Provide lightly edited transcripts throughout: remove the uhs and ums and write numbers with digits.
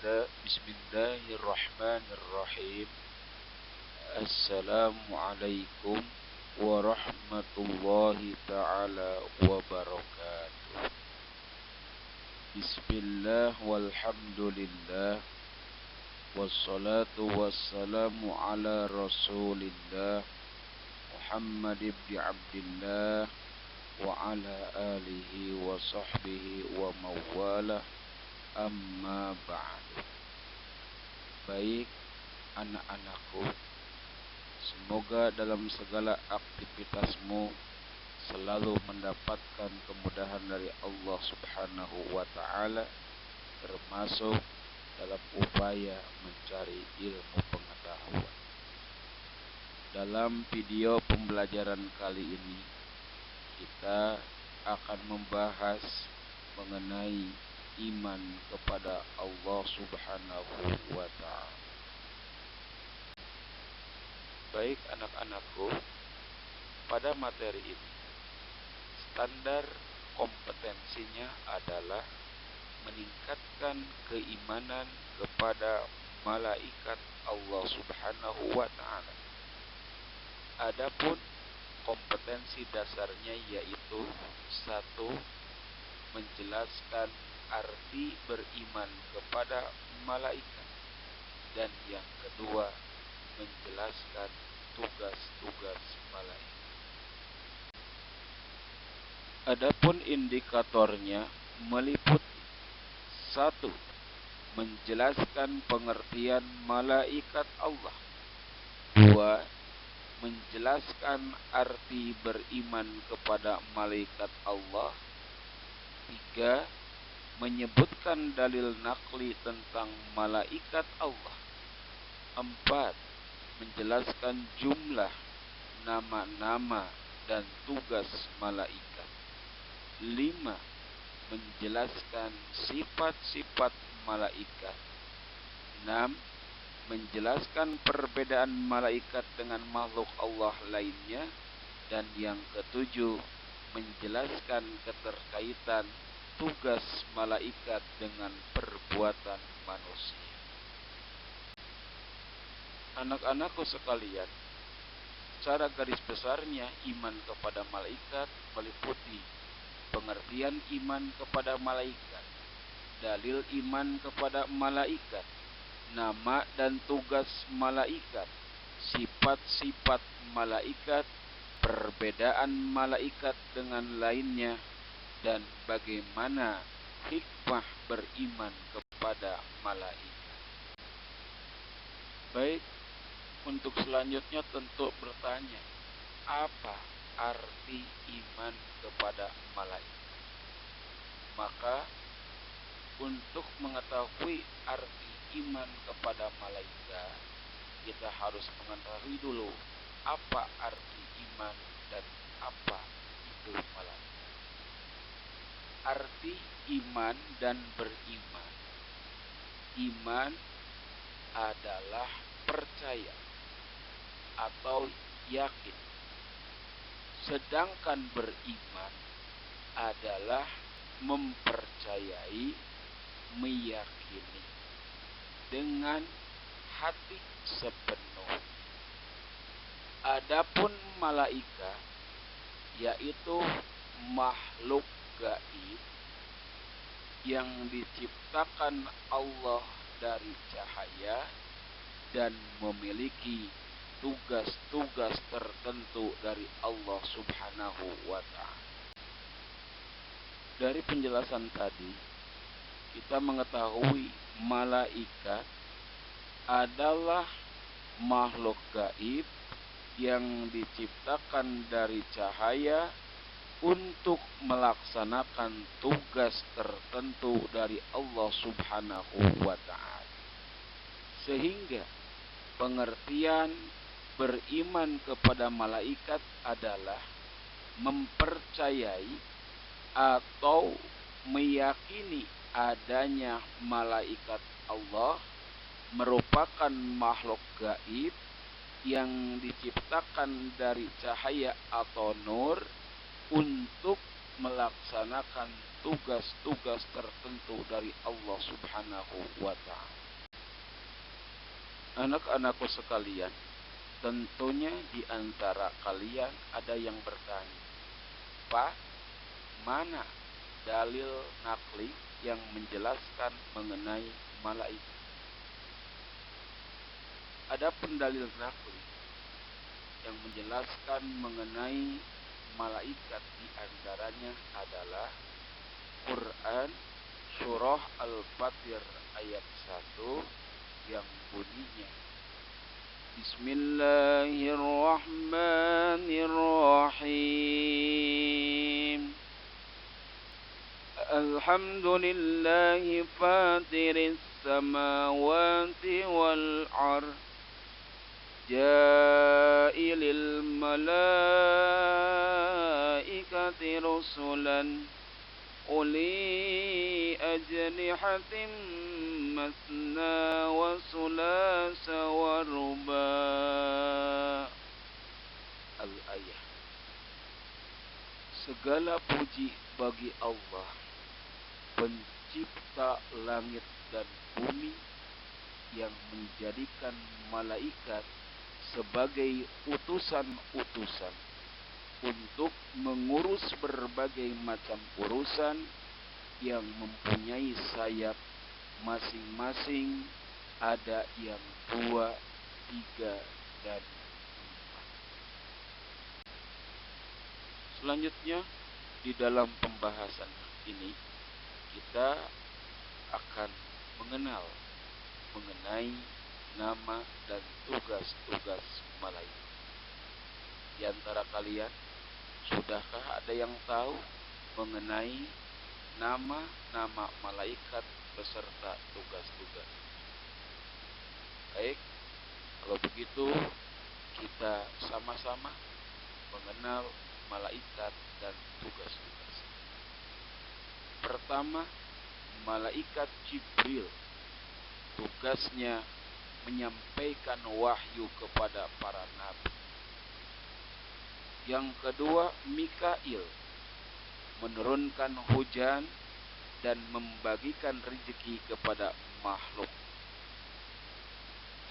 Bismillahirrahmanirrahim. Assalamualaikum warahmatullahi ta'ala wabarakatuh. Bismillah walhamdulillah. Wassalatu wassalamu ala rasulillah Muhammad ibn Abdillah wa ala alihi wa sahbihi wa mawalah, amma ba'du. Baik anak-anakku, semoga dalam segala aktivitasmu selalu mendapatkan kemudahan dari Allah Subhanahu wa ta'ala, termasuk dalam upaya mencari ilmu pengetahuan. Dalam video pembelajaran kali ini, kita akan membahas mengenai iman kepada Allah Subhanahu wa ta'ala. Baik anak-anakku, pada materi ini standar kompetensinya adalah meningkatkan keimanan kepada malaikat Allah Subhanahu wa ta'ala. Adapun kompetensi dasarnya yaitu 1. Menjelaskan arti beriman kepada malaikat, dan yang kedua menjelaskan tugas-tugas malaikat. Adapun indikatornya meliputi 1. Menjelaskan pengertian malaikat Allah. 2. Menjelaskan arti beriman kepada malaikat Allah. 3. Menyebutkan dalil nakli tentang malaikat Allah. 4. Menjelaskan jumlah, nama-nama, dan tugas malaikat. 5. Menjelaskan sifat-sifat malaikat. 6. Menjelaskan perbedaan malaikat dengan makhluk Allah lainnya. Dan yang ketujuh, menjelaskan keterkaitan tugas malaikat dengan perbuatan manusia. Anak-anakku sekalian, secara garis besarnya iman kepada malaikat meliputi pengertian iman kepada malaikat, dalil iman kepada malaikat, nama dan tugas malaikat, sifat-sifat malaikat, perbedaan malaikat dengan lainnya, dan bagaimana hikmah beriman kepada malaikat. Baik, untuk selanjutnya tentu bertanya, apa arti iman kepada malaikat? Maka untuk mengetahui arti iman kepada malaikat, kita harus mengetahui dulu apa arti iman dan apa itu malaikat. Arti iman dan beriman. Iman adalah percaya atau yakin. Sedangkan beriman adalah mempercayai, meyakini dengan hati sepenuhnya. Adapun malaikat yaitu makhluk gaib yang diciptakan Allah dari cahaya dan memiliki tugas-tugas tertentu dari Allah Subhanahu wa ta'ala. Dari penjelasan tadi, kita mengetahui malaikat adalah makhluk gaib yang diciptakan dari cahaya untuk melaksanakan tugas tertentu dari Allah Subhanahu wa ta'ala. Sehingga pengertian beriman kepada malaikat adalah mempercayai atau meyakini adanya malaikat Allah merupakan makhluk gaib yang diciptakan dari cahaya atau nur untuk melaksanakan tugas-tugas tertentu dari Allah Subhanahu wa Ta'ala. Anak-anakku sekalian, tentunya di antara kalian ada yang bertanya, Pak, mana dalil nakli yang menjelaskan mengenai malaikat? Ada pendalil nakli yang menjelaskan mengenai malaikat, di antaranya adalah Quran surah Al-Fatir ayat 1 yang bunyinya Bismillahirrahmanirrahim. Alhamdulillahi fatiris samawati wal ardh ja'ilil malaikati rusulan uli ajnihatin masna wa sulasa wa ruba. Al-ayah. Segala puji bagi Allah, pencipta langit dan bumi, yang menjadikan malaikat sebagai utusan-utusan untuk mengurus berbagai macam urusan, yang mempunyai sayap masing-masing, ada yang 2, 3, dan 4. Selanjutnya, di dalam pembahasan ini kita akan mengenal mengenai nama dan tugas-tugas malaikat. Di antara kalian, sudahkah ada yang tahu mengenai nama-nama malaikat beserta tugas-tugas? Baik, kalau begitu kita sama-sama mengenal malaikat dan tugas-tugas. Pertama, malaikat Jibril. Tugasnya menyampaikan wahyu kepada para nabi. Yang kedua, Mikail, menurunkan hujan dan membagikan rezeki kepada makhluk.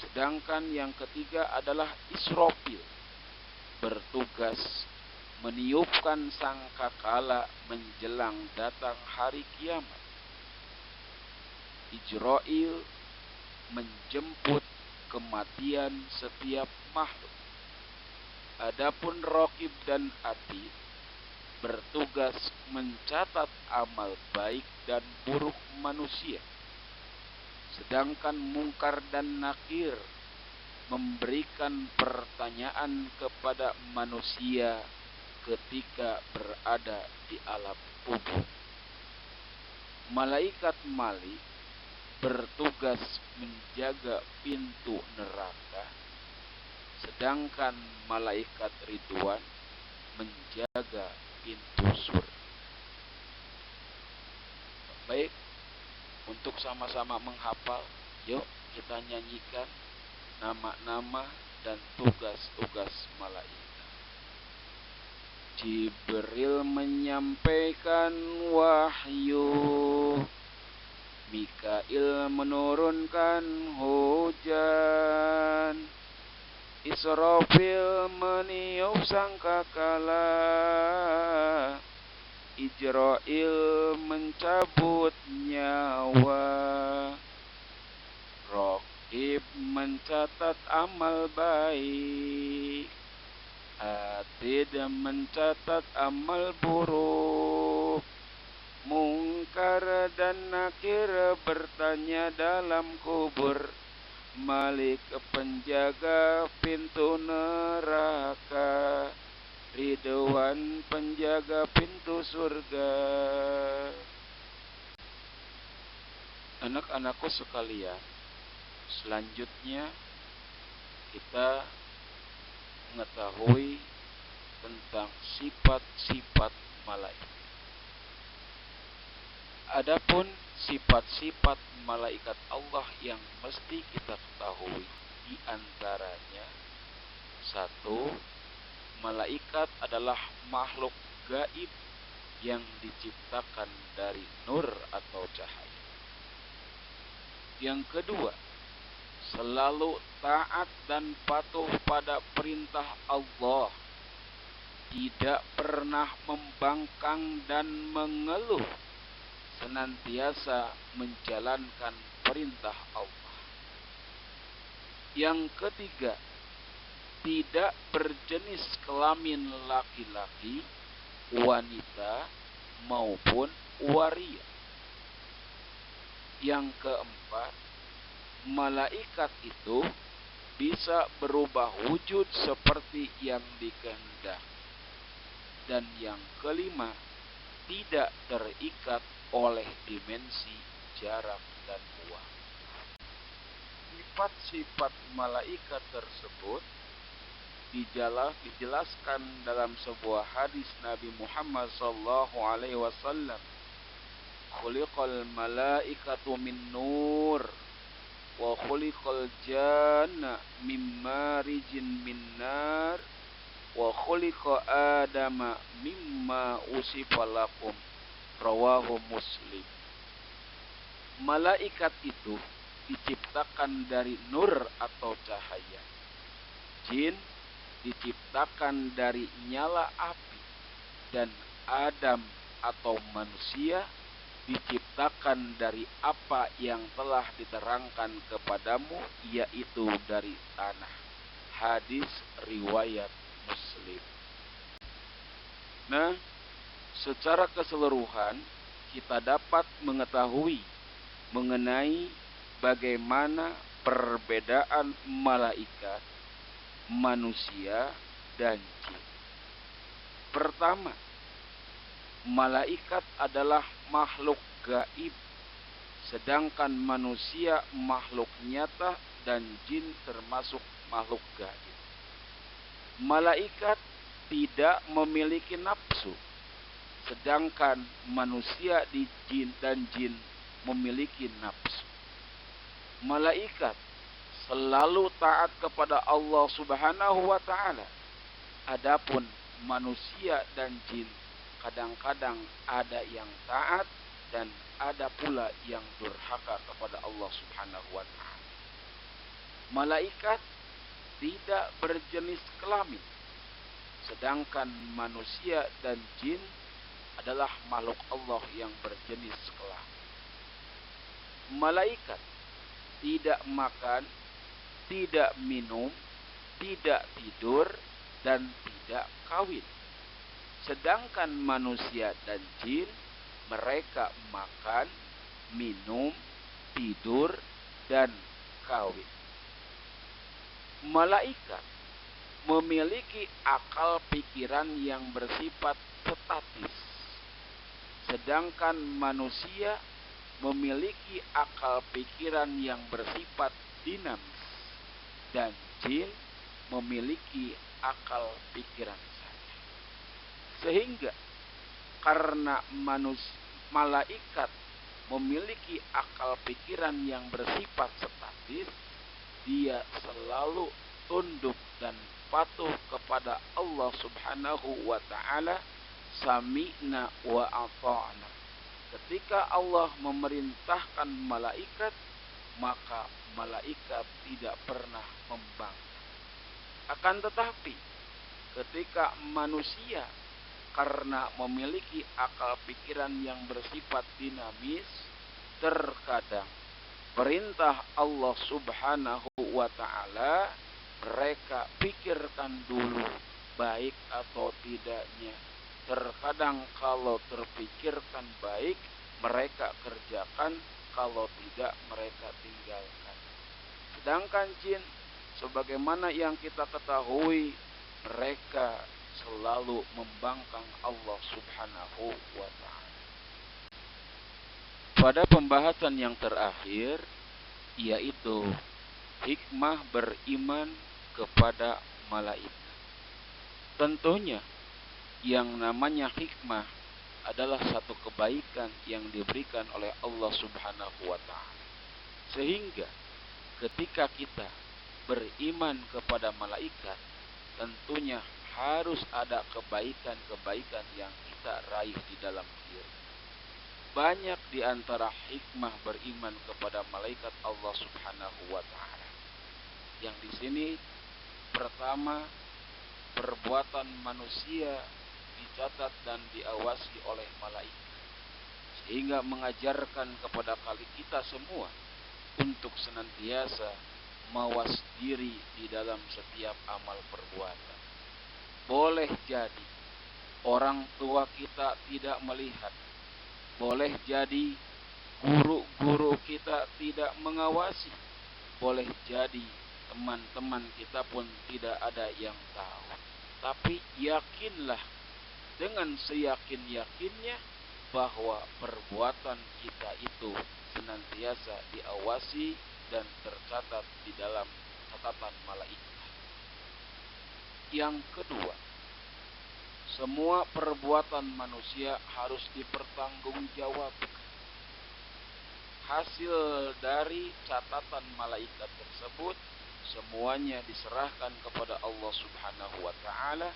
Sedangkan yang ketiga adalah Israfil, bertugas meniupkan sangkakala menjelang datang hari kiamat. Ijrail, menjemput kematian setiap makhluk. Adapun Raqib dan Atid bertugas mencatat amal baik dan buruk manusia. Sedangkan Munkar dan Nakir memberikan pertanyaan kepada manusia ketika berada di alam kubur. Malaikat Malik bertugas menjaga pintu neraka, sedangkan malaikat Ridwan menjaga pintu surga. Baik, untuk sama-sama menghafal, yuk kita nyanyikan nama-nama dan tugas-tugas malaikat. Jibril menyampaikan wahyu, Mikail menurunkan hujan, Israfil meniup sangkakala, Ijrail mencabut nyawa, Raqib mencatat amal baik, Atid mencatat amal buruk, Munkar dan Nakir bertanya dalam kubur, Malik penjaga pintu neraka, Ridwan penjaga pintu surga. Anak-anakku sekalian, selanjutnya kita mengetahui tentang sifat-sifat malaikat. Adapun sifat-sifat malaikat Allah yang mesti kita ketahui, di antaranya 1, malaikat adalah makhluk gaib yang diciptakan dari nur atau cahaya. Yang kedua, selalu taat dan patuh pada perintah Allah, tidak pernah membangkang dan mengeluh, senantiasa menjalankan perintah Allah. Yang ketiga, tidak berjenis kelamin laki-laki, wanita maupun waria. Yang keempat, malaikat itu bisa berubah wujud seperti yang dikehendaki. Dan yang kelima, tidak terikat oleh dimensi, jarak, dan waktu. Sifat-sifat malaikat tersebut dijelaskan dalam sebuah hadis Nabi Muhammad SAW. Khuliqal malaikatu min nur wa khuliqal janna min marijin min nar wa khuliqa adama mimma usifa lakum, rawahu Muslim. Malaikat itu diciptakan dari nur atau cahaya. Jin diciptakan dari nyala api, dan Adam atau manusia diciptakan dari apa yang telah diterangkan kepadamu, yaitu dari tanah. Hadis riwayat Muslim. Nah, secara keseluruhan kita dapat mengetahui mengenai bagaimana perbedaan malaikat, manusia, dan jin. Pertama, malaikat adalah makhluk gaib, sedangkan manusia makhluk nyata dan jin termasuk makhluk gaib. Malaikat tidak memiliki nafsu, sedangkan manusia dan jin memiliki nafsu. Malaikat selalu taat kepada Allah Subhanahu wa Ta'ala. Adapun manusia dan jin kadang-kadang ada yang taat dan ada pula yang durhaka kepada Allah Subhanahu wa Ta'ala. Malaikat tidak berjenis kelamin, sedangkan manusia dan jin adalah makhluk Allah yang berjenis kelamin. Malaikat tidak makan, tidak minum, tidak tidur, dan tidak kawin. Sedangkan manusia dan jin, mereka makan, minum, tidur, dan kawin. Malaikat memiliki akal pikiran yang bersifat statis, sedangkan manusia memiliki akal pikiran yang bersifat dinamis, dan jin memiliki akal pikiran saja. Sehingga karena malaikat memiliki akal pikiran yang bersifat statis, dia selalu tunduk dan patuh kepada Allah Subhanahu wa Ta'ala, sami'na wa ata'na. Ketika Allah memerintahkan malaikat, maka malaikat tidak pernah membangkang. Akan tetapi, ketika manusia karena memiliki akal pikiran yang bersifat dinamis, terkadang perintah Allah Subhanahu wa Ta'ala mereka pikirkan dulu baik atau tidaknya. Terkadang kalau terpikirkan baik, mereka kerjakan, kalau tidak mereka tinggalkan. Sedangkan jin, sebagaimana yang kita ketahui, mereka selalu membangkang Allah Subhanahu wa Ta'ala. Pada pembahasan yang terakhir, yaitu hikmah beriman kepada malaikat. Tentunya yang namanya hikmah adalah satu kebaikan yang diberikan oleh Allah Subhanahu wa Ta'ala. Sehingga ketika kita beriman kepada malaikat, tentunya harus ada kebaikan-kebaikan yang kita raih di dalam diri. Banyak di antara hikmah beriman kepada malaikat Allah Subhanahu wa taala. Yang di sini pertama, perbuatan manusia dicatat dan diawasi oleh malaikat, sehingga mengajarkan kepada kita semua untuk senantiasa mawas diri di dalam setiap amal perbuatan. Boleh jadi orang tua kita tidak melihat, boleh jadi guru-guru kita tidak mengawasi, boleh jadi teman-teman kita pun tidak ada yang tahu. Tapi yakinlah dengan seyakin-yakinnya bahwa perbuatan kita itu senantiasa diawasi dan tercatat di dalam catatan malaikat. Yang kedua, semua perbuatan manusia harus dipertanggungjawabkan. Hasil dari catatan malaikat tersebut semuanya diserahkan kepada Allah Subhanahu wa taala.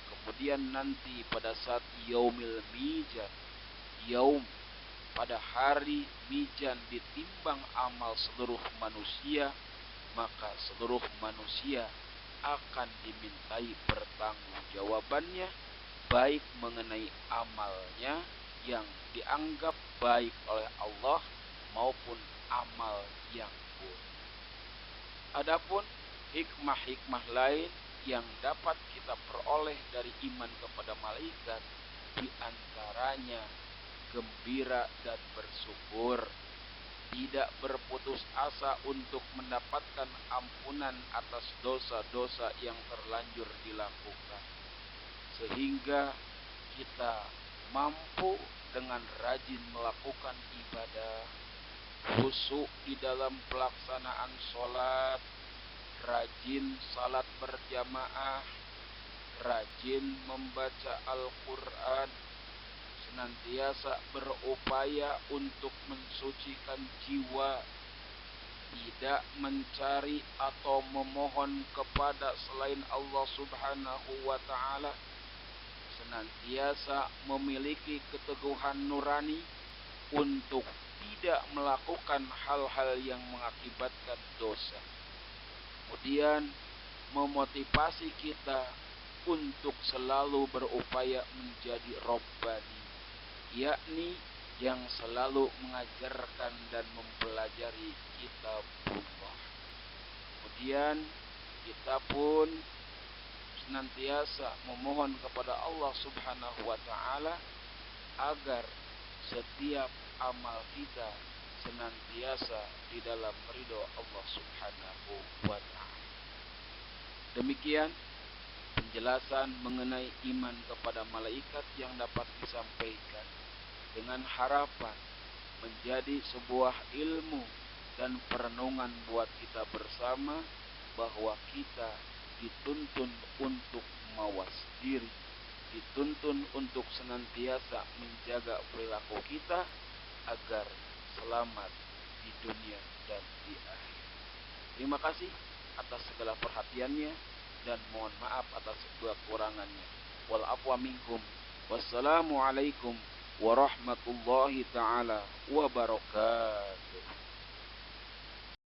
Kemudian nanti pada saat yaumil mizan, pada hari mizan ditimbang amal seluruh manusia, maka seluruh manusia akan dimintai pertanggungjawabannya, baik mengenai amalnya yang dianggap baik oleh Allah maupun amal yang buruk. Adapun hikmah-hikmah lain yang dapat kita peroleh dari iman kepada malaikat, di antaranya gembira dan bersyukur, tidak berputus asa untuk mendapatkan ampunan atas dosa-dosa yang terlanjur dilakukan, sehingga kita mampu dengan rajin melakukan ibadah, khusyuk di dalam pelaksanaan sholat, rajin salat berjamaah, rajin membaca Al-Quran, senantiasa berupaya untuk mensucikan jiwa, tidak mencari atau memohon kepada selain Allah Subhanahu wa taala, senantiasa memiliki keteguhan nurani untuk tidak melakukan hal-hal yang mengakibatkan dosa. Kemudian memotivasi kita untuk selalu berupaya menjadi Rabbani, yakni yang selalu mengajarkan dan mempelajari kitabullah. Kemudian kita pun senantiasa memohon kepada Allah Subhanahu wa taala agar setiap amal kita senantiasa di dalam ridho Allah Subhanahu wa taala. Demikian penjelasan mengenai iman kepada malaikat yang dapat disampaikan, dengan harapan menjadi sebuah ilmu dan perenungan buat kita bersama, bahwa kita dituntun untuk mawas diri, dituntun untuk senantiasa menjaga perilaku kita agar selamat di dunia dan di akhirat. Terima kasih atas segala perhatiannya dan mohon maaf atas segala kekurangannya. Wal afwa minkum. Wassalamualaikum warahmatullahi taala wabarakatuh.